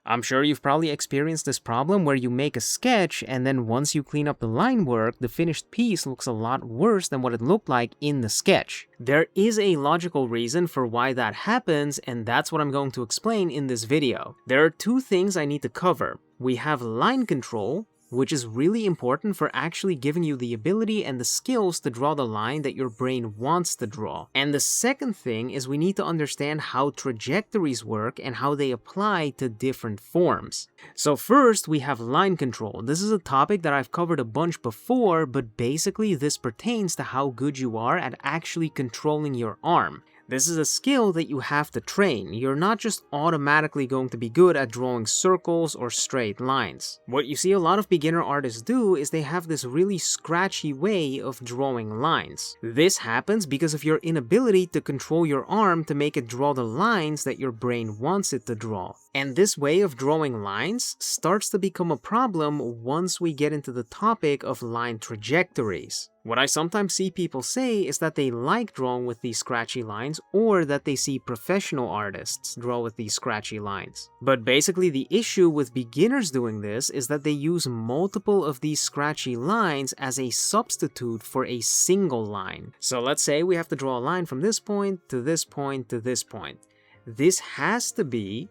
I'm sure you've probably experienced this problem where you make a sketch and then once you clean up the line work, the finished piece looks a lot worse than what it looked like in the sketch. There is a logical reason for why that happens, and that's what I'm going to explain in this video. There are two things I need to cover. We have line control, which is really important for actually giving you the ability and the skills to draw the line that your brain wants to draw. And the second thing is we need to understand how trajectories work and how they apply to different forms. So first, we have line control. This is a topic that I've covered a bunch before, but basically this pertains to how good you are at actually controlling your arm. This is a skill that you have to train. You're not just automatically going to be good at drawing circles or straight lines. What you see a lot of beginner artists do is they have this really scratchy way of drawing lines. This happens because of your inability to control your arm to make it draw the lines that your brain wants it to draw. And this way of drawing lines starts to become a problem once we get into the topic of line trajectories. What I sometimes see people say is that they like drawing with these scratchy lines, or that they see professional artists draw with these scratchy lines. But basically the issue with beginners doing this is that they use multiple of these scratchy lines as a substitute for a single line. So let's say we have to draw a line from this point to this point to this point. This has to be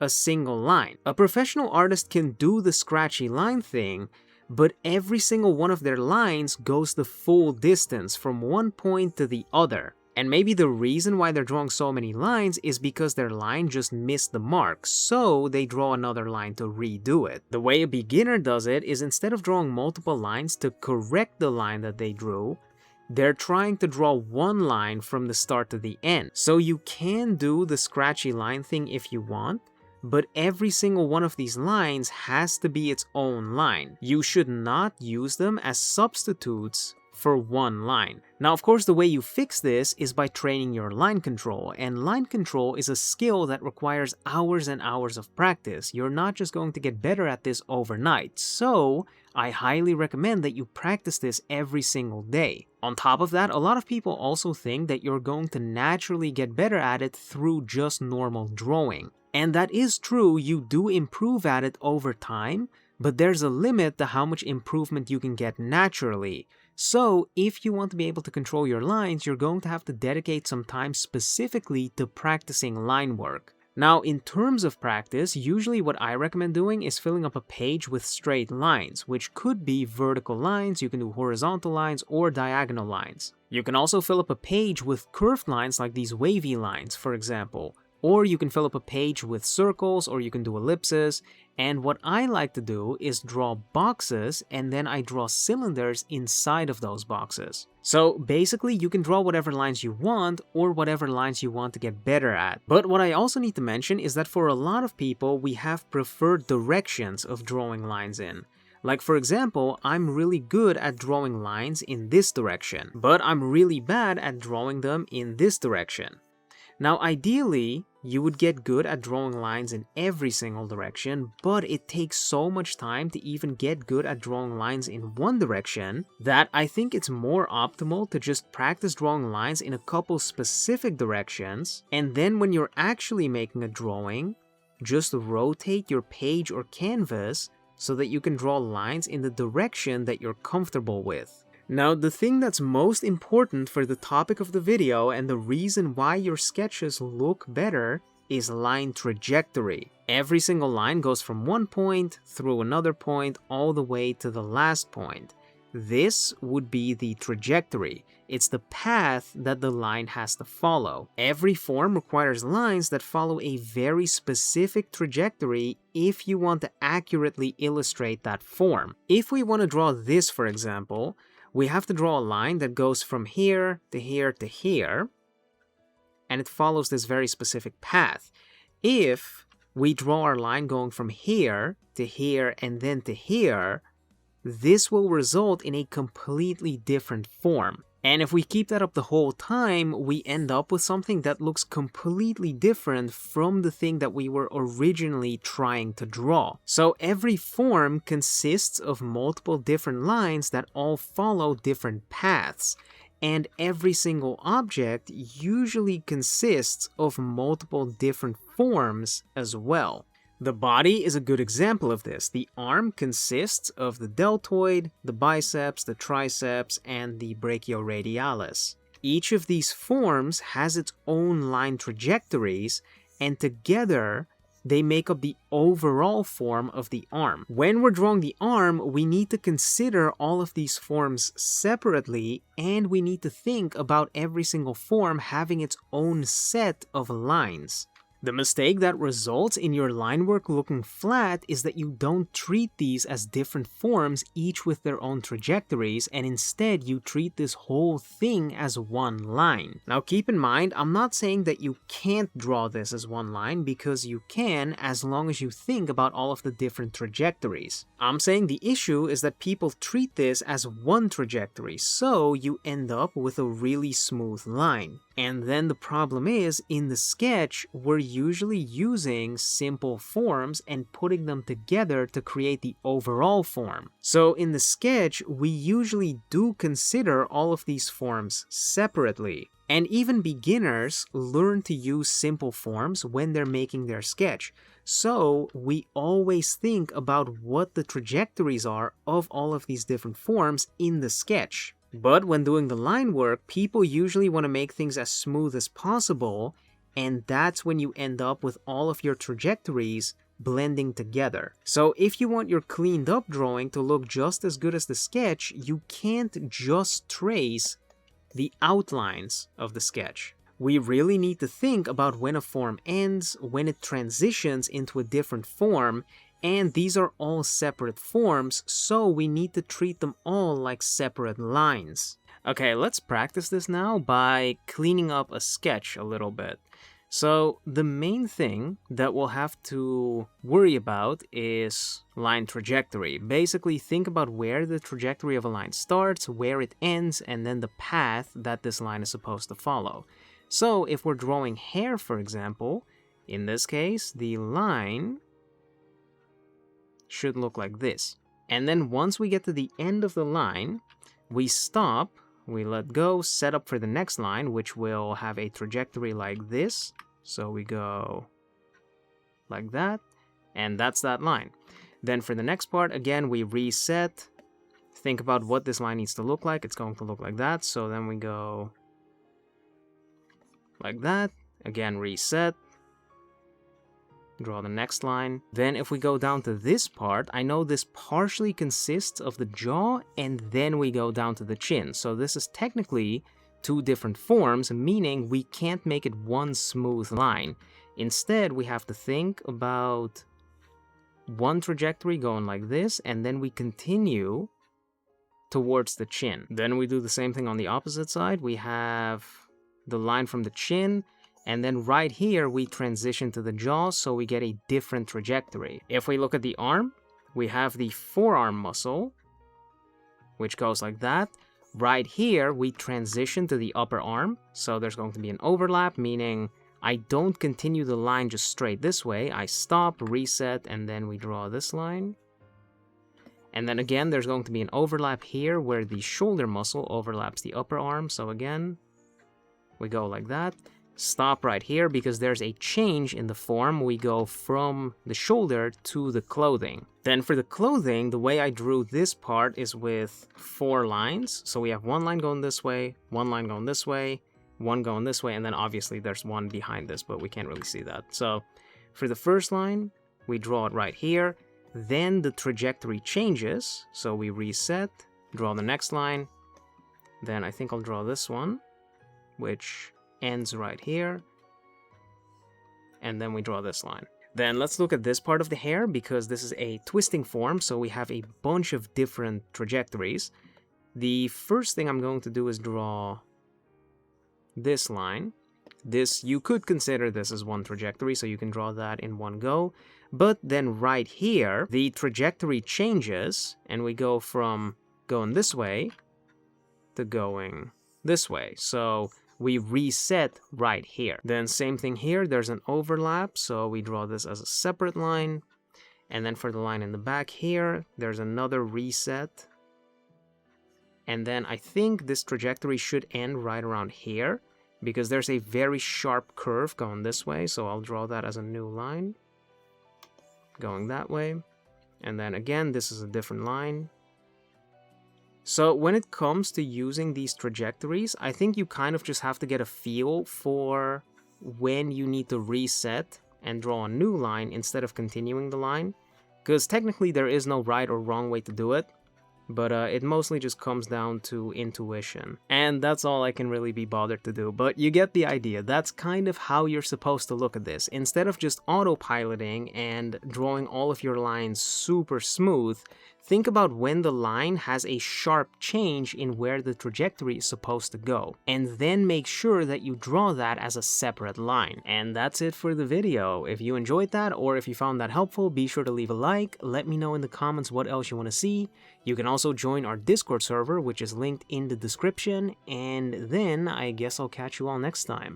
a single line. A professional artist can do the scratchy line thing, but every single one of their lines goes the full distance from one point to the other. And maybe the reason why they're drawing so many lines is because their line just missed the mark, so they draw another line to redo it. The way a beginner does it is instead of drawing multiple lines to correct the line that they drew, they're trying to draw one line from the start to the end. So you can do the scratchy line thing if you want, but every single one of these lines has to be its own line. You should not use them as substitutes for one line. Now, of course, the way you fix this is by training your line control, and line control is a skill that requires hours and hours of practice. You're not just going to get better at this overnight, so I highly recommend that you practice this every single day. On top of that, a lot of people also think that you're going to naturally get better at it through just normal drawing. And that is true, you do improve at it over time, but there's a limit to how much improvement you can get naturally. So, if you want to be able to control your lines, you're going to have to dedicate some time specifically to practicing line work. Now, in terms of practice, usually what I recommend doing is filling up a page with straight lines, which could be vertical lines, you can do horizontal lines, or diagonal lines. You can also fill up a page with curved lines like these wavy lines, for example. Or you can fill up a page with circles, or you can do ellipses. And what I like to do is draw boxes, and then I draw cylinders inside of those boxes. So basically, you can draw whatever lines you want, or whatever lines you want to get better at. But what I also need to mention is that for a lot of people, we have preferred directions of drawing lines in. Like for example, I'm really good at drawing lines in this direction, but I'm really bad at drawing them in this direction. Now ideally, you would get good at drawing lines in every single direction, but it takes so much time to even get good at drawing lines in one direction that I think it's more optimal to just practice drawing lines in a couple specific directions, and then when you're actually making a drawing, just rotate your page or canvas so that you can draw lines in the direction that you're comfortable with. Now, the thing that's most important for the topic of the video and the reason why your sketches look better is line trajectory. Every single line goes from one point through another point all the way to the last point. This would be the trajectory. It's the path that the line has to follow. Every form requires lines that follow a very specific trajectory if you want to accurately illustrate that form. If we want to draw this, for example, we have to draw a line that goes from here to here to here, and it follows this very specific path. If we draw our line going from here to here and then to here, this will result in a completely different form. And if we keep that up the whole time, we end up with something that looks completely different from the thing that we were originally trying to draw. So every form consists of multiple different lines that all follow different paths. And every single object usually consists of multiple different forms as well. The body is a good example of this. The arm consists of the deltoid, the biceps, the triceps, and the brachioradialis. Each of these forms has its own line trajectories, and together they make up the overall form of the arm. When we're drawing the arm, we need to consider all of these forms separately, and we need to think about every single form having its own set of lines. The mistake that results in your line work looking flat is that you don't treat these as different forms, each with their own trajectories, and instead you treat this whole thing as one line. Now keep in mind, I'm not saying that you can't draw this as one line, because you can, as long as you think about all of the different trajectories. I'm saying the issue is that people treat this as one trajectory, so you end up with a really smooth line. And then the problem is, in the sketch, we're usually using simple forms and putting them together to create the overall form. So in the sketch, we usually do consider all of these forms separately. And even beginners learn to use simple forms when they're making their sketch. So we always think about what the trajectories are of all of these different forms in the sketch. But when doing the line work, people usually want to make things as smooth as possible, and that's when you end up with all of your trajectories blending together. So if you want your cleaned up drawing to look just as good as the sketch, you can't just trace the outlines of the sketch. We really need to think about when a form ends, when it transitions into a different form, and these are all separate forms, so we need to treat them all like separate lines. Okay, let's practice this now by cleaning up a sketch a little bit. So the main thing that we'll have to worry about is line trajectory. Basically, think about where the trajectory of a line starts, where it ends, and then the path that this line is supposed to follow. So if we're drawing hair, for example, in this case, the line should look like this. And then once we get to the end of the line, we stop, we let go, set up for the next line, which will have a trajectory like this. So we go like that, and that's that line. Then for the next part, again, we reset, think about what this line needs to look like. It's going to look like that. So then we go like that, again, reset, draw the next line. Then if we go down to this part, I know this partially consists of the jaw, and then we go down to the chin. So this is technically two different forms, meaning we can't make it one smooth line. Instead, we have to think about one trajectory going like this, and then we continue towards the chin. Then we do the same thing on the opposite side. We have the line from the chin, and then right here we transition to the jaw, so we get a different trajectory. If we look at the arm, we have the forearm muscle, which goes like that. Right here we transition to the upper arm, so there's going to be an overlap, meaning I don't continue the line just straight this way. I stop, reset, and then we draw this line. And then again, there's going to be an overlap here where the shoulder muscle overlaps the upper arm, so again, we go like that. Stop right here because there's a change in the form. We go from the shoulder to the clothing. Then for the clothing, the way I drew this part is with 4 lines. So we have one line going this way, one line going this way, one going this way, and then obviously there's one behind this, but we can't really see that. So for the first line, we draw it right here. Then the trajectory changes. So we reset, draw the next line. Then I think I'll draw this one, which ends right here, and then we draw this line. Then let's look at this part of the hair, because this is a twisting form, so we have a bunch of different trajectories. The first thing I'm going to do is draw this line. This, you could consider this as one trajectory, so you can draw that in one go, but then right here the trajectory changes and we go from going this way to going this way. So we reset right here. Then same thing here, there's an overlap, so we draw this as a separate line. And then for the line in the back here, there's another reset. And then I think this trajectory should end right around here, because there's a very sharp curve going this way, so I'll draw that as a new line. going that way. And then again, this is a different line. So when it comes to using these trajectories, I think you kind of just have to get a feel for when you need to reset and draw a new line instead of continuing the line. Because technically there is no right or wrong way to do it, but it mostly just comes down to intuition. And that's all I can really be bothered to do, but you get the idea. That's kind of how you're supposed to look at this. Instead of just autopiloting and drawing all of your lines super smooth, think about when the line has a sharp change in where the trajectory is supposed to go, and then make sure that you draw that as a separate line. And that's it for the video. If you enjoyed that, or if you found that helpful, be sure to leave a like. Let me know in the comments what else you want to see. You can also join our Discord server, which is linked in the description, and then I guess I'll catch you all next time.